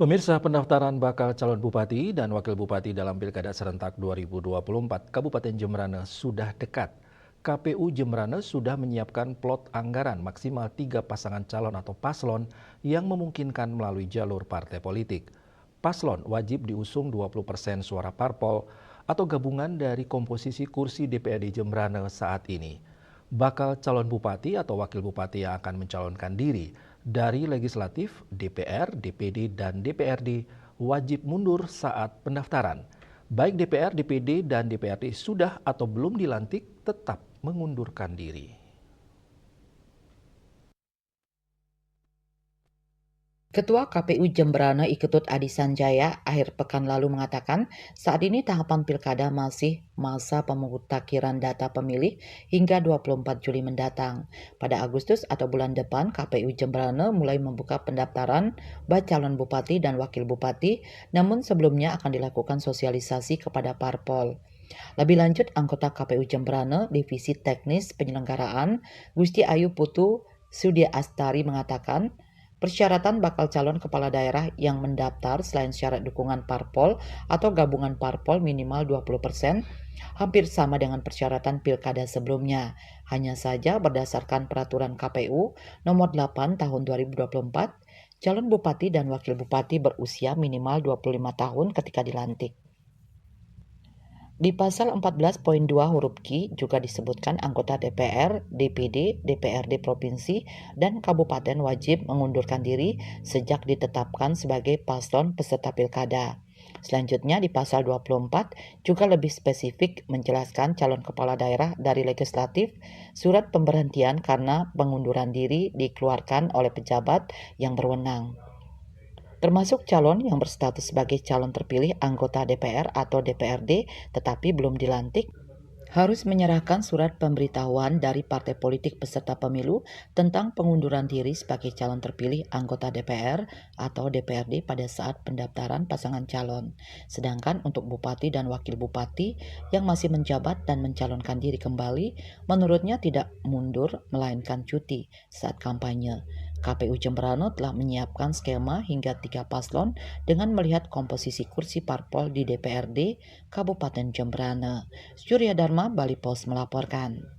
Pemirsa, pendaftaran bakal calon bupati dan wakil bupati dalam Pilkada Serentak 2024 Kabupaten Jemberana sudah dekat. KPU Jemberana sudah menyiapkan plot anggaran maksimal 3 pasangan calon atau paslon yang memungkinkan melalui jalur partai politik. Paslon wajib diusung 20% suara parpol atau gabungan dari komposisi kursi DPRD Jemberana saat ini. Bakal calon bupati atau wakil bupati yang akan mencalonkan diri dari legislatif, DPR, DPD, dan DPRD wajib mundur saat pendaftaran. Baik DPR, DPD, dan DPRD sudah atau belum dilantik tetap mengundurkan diri. Ketua KPU Jemberana Iketut Adi Sanjaya akhir pekan lalu mengatakan saat ini tahapan pilkada masih masa pemutakhiran data pemilih hingga 24 Juli mendatang. Pada Agustus atau bulan depan, KPU Jemberana mulai membuka pendaftaran calon bupati dan wakil bupati, namun sebelumnya akan dilakukan sosialisasi kepada parpol. Lebih lanjut, anggota KPU Jemberana Divisi Teknis Penyelenggaraan Gusti Ayu Putu Sudya Astari mengatakan, persyaratan bakal calon kepala daerah yang mendaftar selain syarat dukungan parpol atau gabungan parpol minimal 20% hampir sama dengan persyaratan pilkada sebelumnya. Hanya saja berdasarkan peraturan KPU nomor 8 tahun 2024, calon bupati dan wakil bupati berusia minimal 25 tahun ketika dilantik. Di pasal 14.2 huruf Q juga disebutkan anggota DPR, DPD, DPRD provinsi, dan kabupaten wajib mengundurkan diri sejak ditetapkan sebagai paslon peserta pilkada. Selanjutnya di pasal 24 juga lebih spesifik menjelaskan calon kepala daerah dari legislatif, surat pemberhentian karena pengunduran diri dikeluarkan oleh pejabat yang berwenang, termasuk calon yang berstatus sebagai calon terpilih anggota DPR atau DPRD tetapi belum dilantik, harus menyerahkan surat pemberitahuan dari partai politik peserta pemilu tentang pengunduran diri sebagai calon terpilih anggota DPR atau DPRD pada saat pendaftaran pasangan calon. Sedangkan untuk bupati dan wakil bupati yang masih menjabat dan mencalonkan diri kembali, menurutnya tidak mundur melainkan cuti saat kampanye. KPU Jemberana telah menyiapkan skema hingga 3 paslon dengan melihat komposisi kursi parpol di DPRD Kabupaten Jemberana. Surya Dharma, Bali Pos melaporkan.